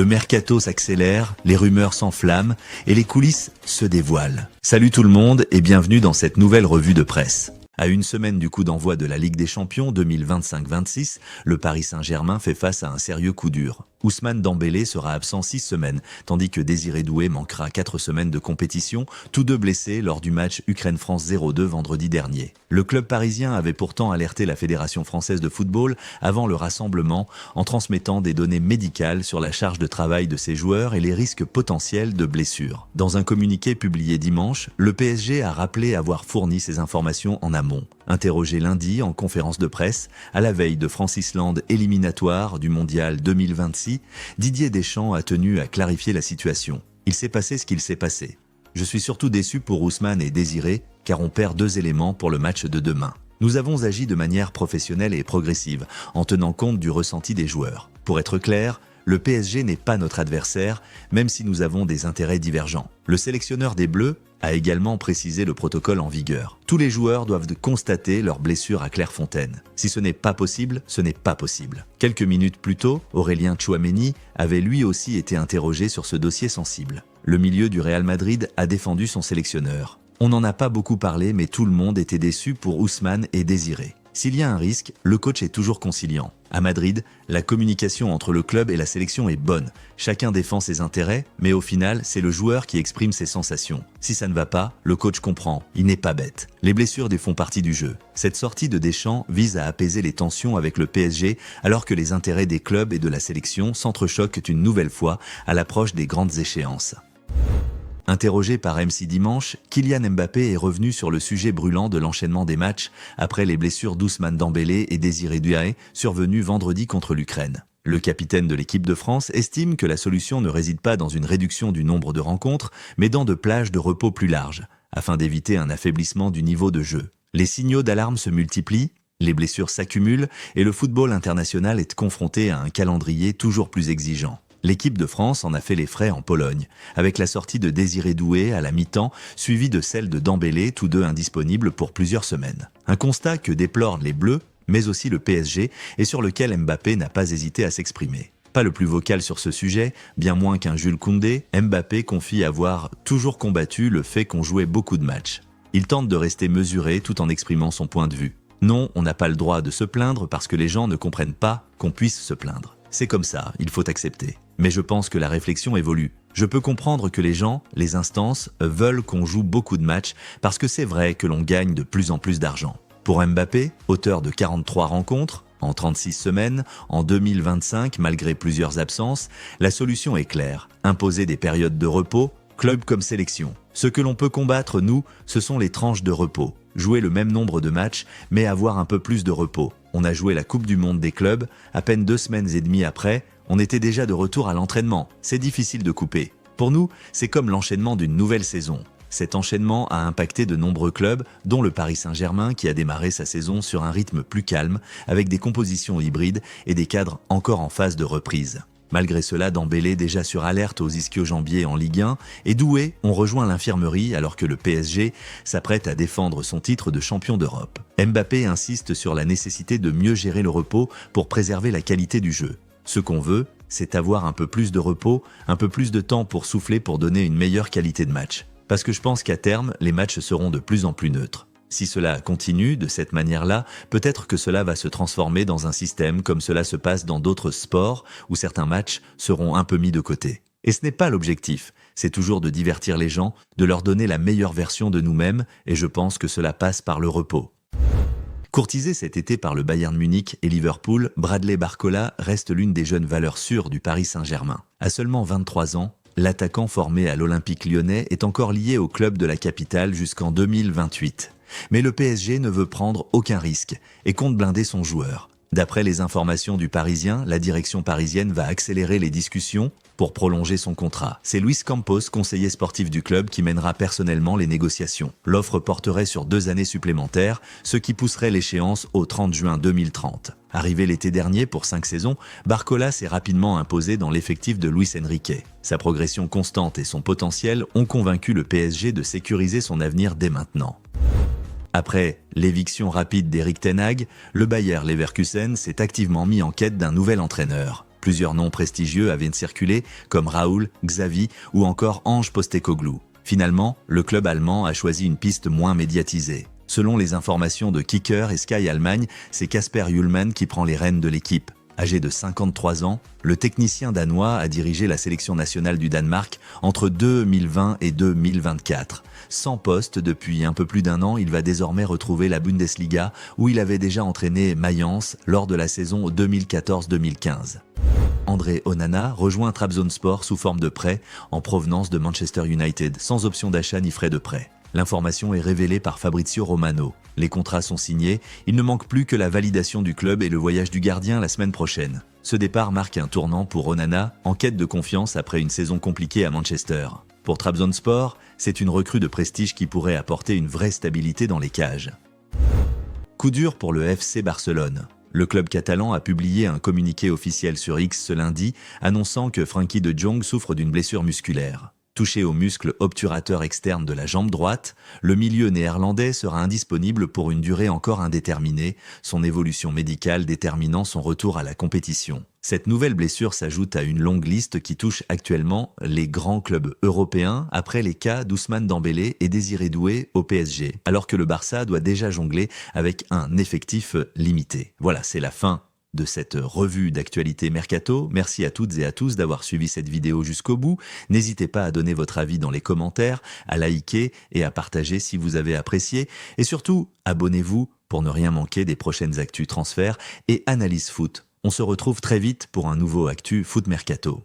Le mercato s'accélère, les rumeurs s'enflamment et les coulisses se dévoilent. Salut tout le monde et bienvenue dans cette nouvelle revue de presse. À une semaine du coup d'envoi de la Ligue des Champions 2025-26, le Paris Saint-Germain fait face à un sérieux coup dur. Ousmane Dembélé sera absent 6 semaines, tandis que Désiré Doué manquera 4 semaines de compétition, tous deux blessés lors du match Ukraine-France 0-2 vendredi dernier. Le club parisien avait pourtant alerté la Fédération française de football avant le rassemblement en transmettant des données médicales sur la charge de travail de ses joueurs et les risques potentiels de blessures. Dans un communiqué publié dimanche, le PSG a rappelé avoir fourni ces informations en amont. Interrogé lundi en conférence de presse, à la veille de France-Islande éliminatoire du Mondial 2026, Didier Deschamps a tenu à clarifier la situation. Il s'est passé ce qu'il s'est passé. Je suis surtout déçu pour Ousmane et Désiré, car on perd 2 éléments pour le match de demain. Nous avons agi de manière professionnelle et progressive, en tenant compte du ressenti des joueurs. Pour être clair, le PSG n'est pas notre adversaire, même si nous avons des intérêts divergents. Le sélectionneur des Bleus a également précisé le protocole en vigueur. Tous les joueurs doivent constater leur blessure à Clairefontaine. Si ce n'est pas possible, ce n'est pas possible. Quelques minutes plus tôt, Aurélien Tchouaméni avait lui aussi été interrogé sur ce dossier sensible. Le milieu du Real Madrid a défendu son sélectionneur. On n'en a pas beaucoup parlé, mais tout le monde était déçu pour Ousmane et Désiré. S'il y a un risque, le coach est toujours conciliant. À Madrid, la communication entre le club et la sélection est bonne. Chacun défend ses intérêts, mais au final, c'est le joueur qui exprime ses sensations. Si ça ne va pas, le coach comprend. Il n'est pas bête. Les blessures font partie du jeu. Cette sortie de Deschamps vise à apaiser les tensions avec le PSG, alors que les intérêts des clubs et de la sélection s'entrechoquent une nouvelle fois à l'approche des grandes échéances. Interrogé par MC Dimanche, Kylian Mbappé est revenu sur le sujet brûlant de l'enchaînement des matchs après les blessures d'Ousmane Dembélé et Désiré Doué survenues vendredi contre l'Ukraine. Le capitaine de l'équipe de France estime que la solution ne réside pas dans une réduction du nombre de rencontres, mais dans de plages de repos plus larges, afin d'éviter un affaiblissement du niveau de jeu. Les signaux d'alarme se multiplient, les blessures s'accumulent et le football international est confronté à un calendrier toujours plus exigeant. L'équipe de France en a fait les frais en Pologne, avec la sortie de Désiré Doué à la mi-temps, suivie de celle de Dembélé, tous deux indisponibles pour plusieurs semaines. Un constat que déplorent les Bleus, mais aussi le PSG, et sur lequel Mbappé n'a pas hésité à s'exprimer. Pas le plus vocal sur ce sujet, bien moins qu'un Jules Koundé, Mbappé confie avoir toujours combattu le fait qu'on jouait beaucoup de matchs. Il tente de rester mesuré tout en exprimant son point de vue. Non, on n'a pas le droit de se plaindre parce que les gens ne comprennent pas qu'on puisse se plaindre. C'est comme ça, il faut accepter. Mais je pense que la réflexion évolue. Je peux comprendre que les gens, les instances, veulent qu'on joue beaucoup de matchs parce que c'est vrai que l'on gagne de plus en plus d'argent. Pour Mbappé, auteur de 43 rencontres, en 36 semaines, en 2025, malgré plusieurs absences, la solution est claire. Imposer des périodes de repos, club comme sélection. Ce que l'on peut combattre, nous, ce sont les tranches de repos. Jouer le même nombre de matchs, mais avoir un peu plus de repos. On a joué la Coupe du Monde des clubs, à peine 2 semaines et demie après, on était déjà de retour à l'entraînement. C'est difficile de couper. Pour nous, c'est comme l'enchaînement d'une nouvelle saison. Cet enchaînement a impacté de nombreux clubs, dont le Paris Saint-Germain qui a démarré sa saison sur un rythme plus calme, avec des compositions hybrides et des cadres encore en phase de reprise. Malgré cela, Dembélé déjà sur alerte aux ischio-jambiers en Ligue 1 et Doué ont rejoint l'infirmerie alors que le PSG s'apprête à défendre son titre de champion d'Europe. Mbappé insiste sur la nécessité de mieux gérer le repos pour préserver la qualité du jeu. Ce qu'on veut, c'est avoir un peu plus de repos, un peu plus de temps pour souffler pour donner une meilleure qualité de match. Parce que je pense qu'à terme, les matchs seront de plus en plus neutres. Si cela continue de cette manière-là, peut-être que cela va se transformer dans un système comme cela se passe dans d'autres sports où certains matchs seront un peu mis de côté. Et ce n'est pas l'objectif, c'est toujours de divertir les gens, de leur donner la meilleure version de nous-mêmes et je pense que cela passe par le repos. Courtisé cet été par le Bayern Munich et Liverpool, Bradley Barcola reste l'une des jeunes valeurs sûres du Paris Saint-Germain. À seulement 23 ans, l'attaquant formé à l'Olympique lyonnais est encore lié au club de la capitale jusqu'en 2028. Mais le PSG ne veut prendre aucun risque et compte blinder son joueur. D'après les informations du Parisien, la direction parisienne va accélérer les discussions pour prolonger son contrat. C'est Luis Campos, conseiller sportif du club, qui mènera personnellement les négociations. L'offre porterait sur 2 années supplémentaires, ce qui pousserait l'échéance au 30 juin 2030. Arrivé l'été dernier pour 5 saisons, Barcola s'est rapidement imposé dans l'effectif de Luis Enrique. Sa progression constante et son potentiel ont convaincu le PSG de sécuriser son avenir dès maintenant. Après l'éviction rapide d'Erik ten Hag, le Bayer Leverkusen s'est activement mis en quête d'un nouvel entraîneur. Plusieurs noms prestigieux avaient circulé, comme Raoul, Xavi ou encore Ange Postecoglou. Finalement, le club allemand a choisi une piste moins médiatisée. Selon les informations de Kicker et Sky Allemagne, c'est Kasper Hjulmand qui prend les rênes de l'équipe. Âgé de 53 ans, le technicien danois a dirigé la sélection nationale du Danemark entre 2020 et 2024. Sans poste depuis un peu plus d'un an, il va désormais retrouver la Bundesliga où il avait déjà entraîné Mayence lors de la saison 2014-2015. André Onana rejoint Trabzonspor sous forme de prêt en provenance de Manchester United, sans option d'achat ni frais de prêt. L'information est révélée par Fabrizio Romano. Les contrats sont signés, il ne manque plus que la validation du club et le voyage du gardien la semaine prochaine. Ce départ marque un tournant pour Onana, en quête de confiance après une saison compliquée à Manchester. Pour Trabzonspor, c'est une recrue de prestige qui pourrait apporter une vraie stabilité dans les cages. Coup dur pour le FC Barcelone. Le club catalan a publié un communiqué officiel sur X ce lundi, annonçant que Frenkie de Jong souffre d'une blessure musculaire. Touché au muscle obturateur externe de la jambe droite, le milieu néerlandais sera indisponible pour une durée encore indéterminée, son évolution médicale déterminant son retour à la compétition. Cette nouvelle blessure s'ajoute à une longue liste qui touche actuellement les grands clubs européens après les cas d'Ousmane Dembélé et Désiré Doué au PSG, alors que le Barça doit déjà jongler avec un effectif limité. Voilà, c'est la fin de cette revue d'actualité Mercato. Merci à toutes et à tous d'avoir suivi cette vidéo jusqu'au bout. N'hésitez pas à donner votre avis dans les commentaires, à liker et à partager si vous avez apprécié. Et surtout, abonnez-vous pour ne rien manquer des prochaines actus transferts et analyse foot. On se retrouve très vite pour un nouveau Actu Foot Mercato.